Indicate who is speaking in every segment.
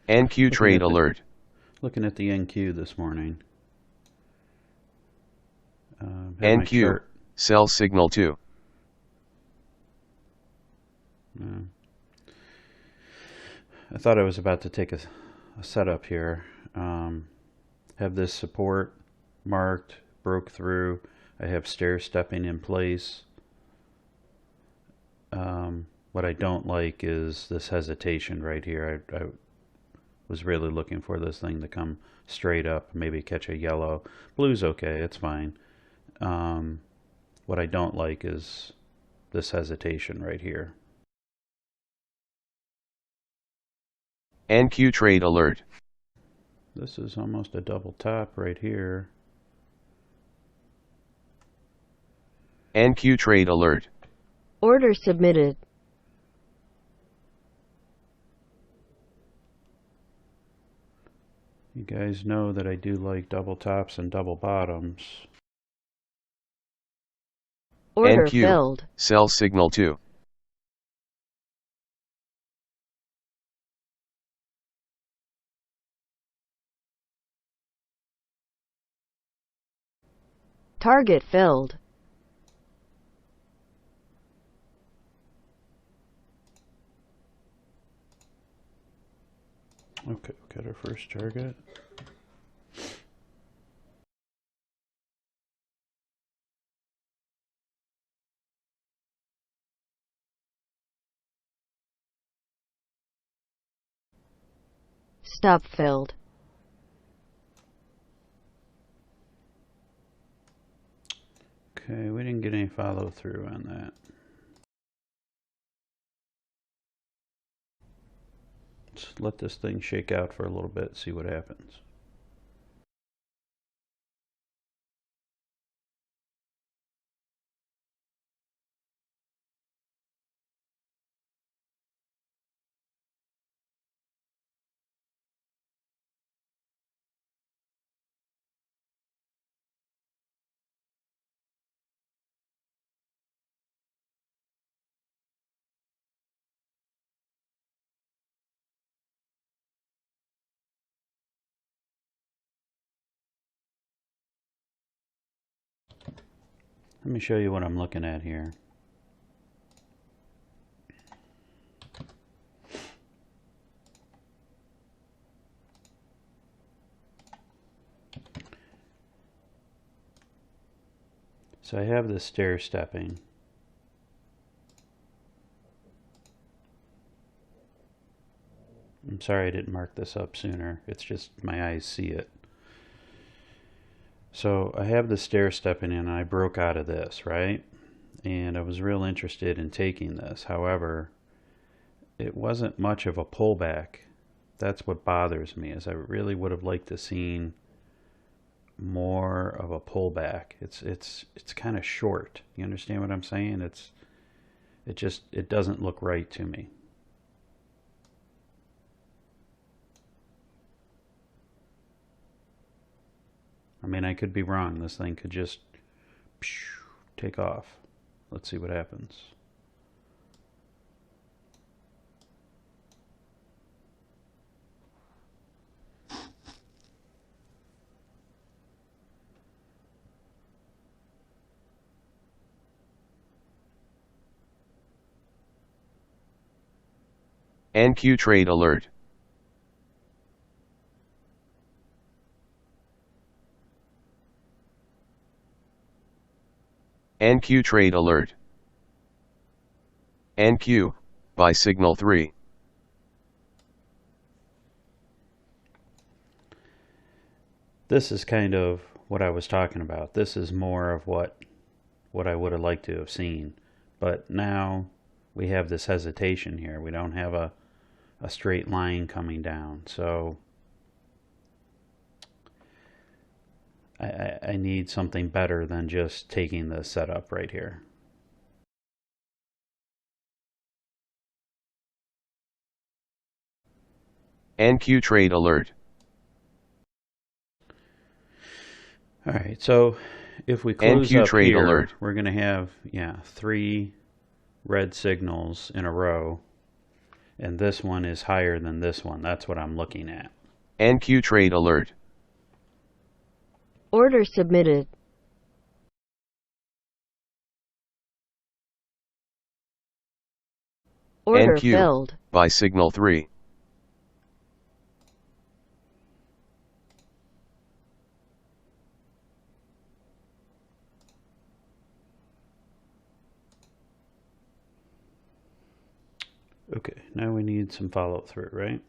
Speaker 1: NQ trade alert.
Speaker 2: Looking at the NQ this morning.
Speaker 1: NQ, sell signal 2.
Speaker 2: I thought I was about to take a setup here. Have this support marked, broke through. I have stair stepping in place. What I don't like is this hesitation right here. I was really looking for this thing to come straight up, maybe catch a yellow. Blue's okay, it's fine. What I don't like is this hesitation right here.
Speaker 1: NQ trade alert.
Speaker 2: This is almost a double top right here.
Speaker 1: NQ trade alert.
Speaker 3: Order submitted.
Speaker 2: You guys know that I do like double tops and double bottoms.
Speaker 3: Order
Speaker 1: NQ,
Speaker 3: filled.
Speaker 1: sell signal 2.
Speaker 3: Target filled.
Speaker 2: Okay, got our first target.
Speaker 3: Stop filled.
Speaker 2: Okay, we didn't get any follow through on that. Let's let this thing shake out for a little bit, see what happens. Let me show you what I'm looking at here. So I have this stair stepping. I'm sorry I didn't mark this up sooner. It's just my eyes see it. So I have the stair stepping in and I broke out of this, right? And I was real interested in taking this. However, it wasn't much of a pullback. That's what bothers me, is I really would have liked to seen more of a pullback. It's kind of short. You understand what I'm saying? It doesn't look right to me. I mean, I could be wrong. This thing could just take off. Let's see what happens.
Speaker 1: NQ trade alert. NQ trade alert. NQ, buy signal 3.
Speaker 2: This is kind of what I was talking about. This is more of what I would have liked to have seen. But now we have this hesitation here. We don't have a straight line coming down. So I need something better than just taking the setup right here.
Speaker 1: NQ trade alert.
Speaker 2: All right, so if we close
Speaker 1: NQ
Speaker 2: up
Speaker 1: trade
Speaker 2: here,
Speaker 1: alert.
Speaker 2: we're going to have 3 red signals in a row. and this one is higher than this one. That's what I'm looking at.
Speaker 1: NQ trade alert.
Speaker 3: Order submitted. Order
Speaker 1: NQ
Speaker 3: filled.
Speaker 1: by signal 3.
Speaker 2: Okay, now we need some follow through, right?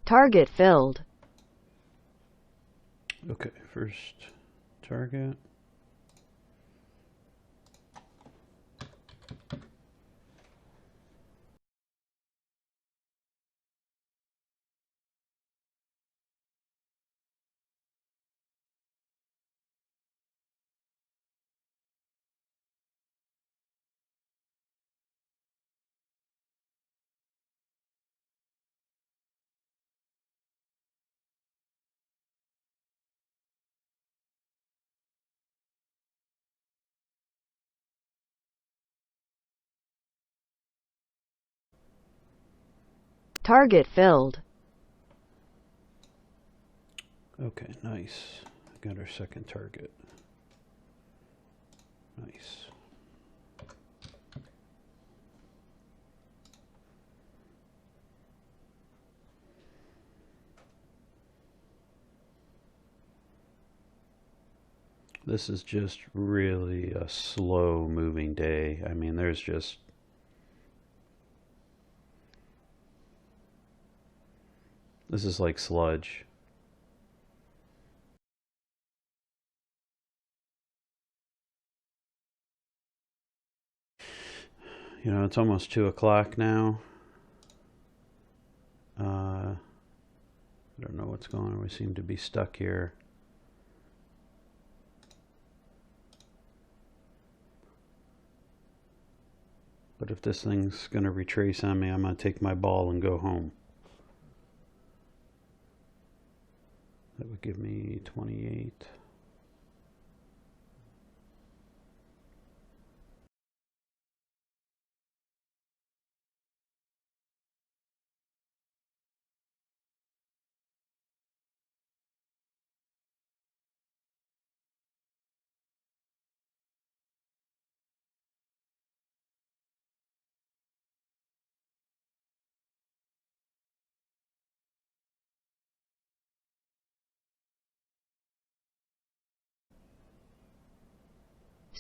Speaker 3: Target filled.
Speaker 2: Okay, first target.
Speaker 3: Target filled.
Speaker 2: Okay, nice. Got our second target. Nice. This is just really a slow moving day. I mean, there's just this is like sludge. You know, it's almost 2 o'clock now. I don't know what's going on. We seem to be stuck here. But if this thing's going to retrace on me, I'm going to take my ball and go home. That would give me 28.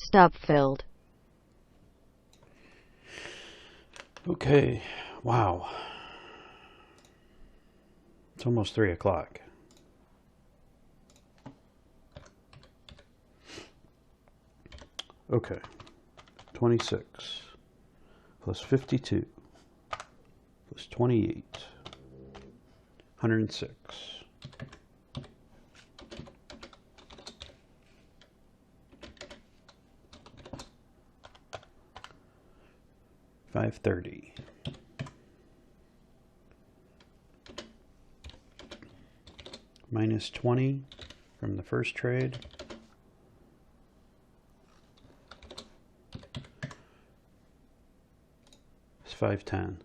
Speaker 3: Stop filled.
Speaker 2: Okay, wow. It's almost 3 o'clock. Okay, 26 plus 52 plus 28, 106. 530. Minus 20 from the first trade. It's 510.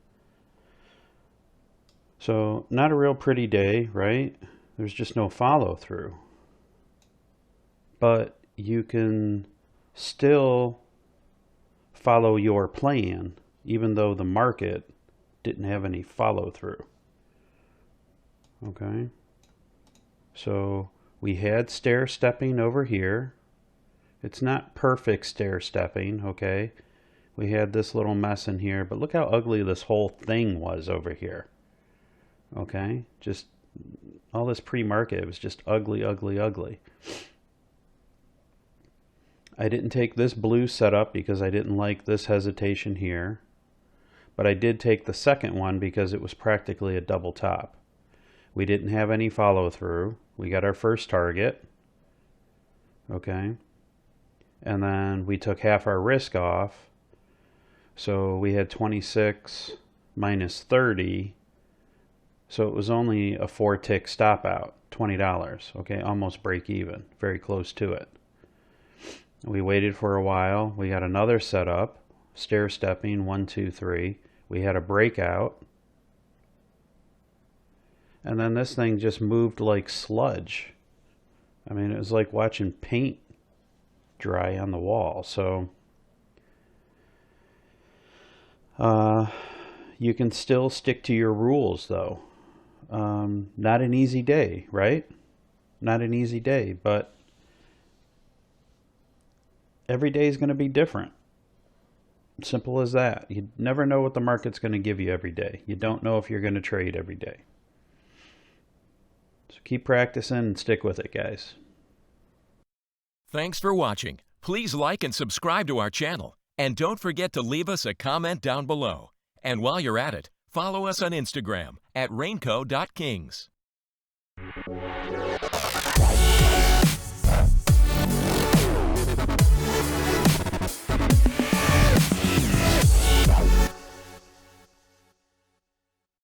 Speaker 2: So not a real pretty day, right? There's just no follow through. But you can still follow your plan even though the market didn't have any follow through. Okay. So we had stair stepping over here. It's not perfect stair stepping, okay? We had this little mess in here, but look how ugly this whole thing was over here. Okay? Just all this pre-market, it was just ugly, ugly, ugly. I didn't take this blue setup because I didn't like this hesitation here. But I did take the second one because it was practically a double top. We didn't have any follow through. We got our first target. Okay. And then we took half our risk off. So we had 26 minus 30. So it was only a 4-tick stop out, $20. Okay, almost break even, very close to it. We waited for a while. We got another setup, stair stepping, 1, 2, 3. We had a breakout. And then this thing just moved like sludge. I mean, it was like watching paint dry on the wall. So you can still stick to your rules, though. Not an easy day, right? Not an easy day, but every day is going to be different. Simple as that. You never know what the market's going to give you every day. You don't know if you're going to trade every day. So keep practicing and stick with it, guys.
Speaker 4: Thanks for watching. Please like and subscribe to our channel. And don't forget to leave us a comment down below. And while you're at it, follow us on Instagram at Renko.Kings.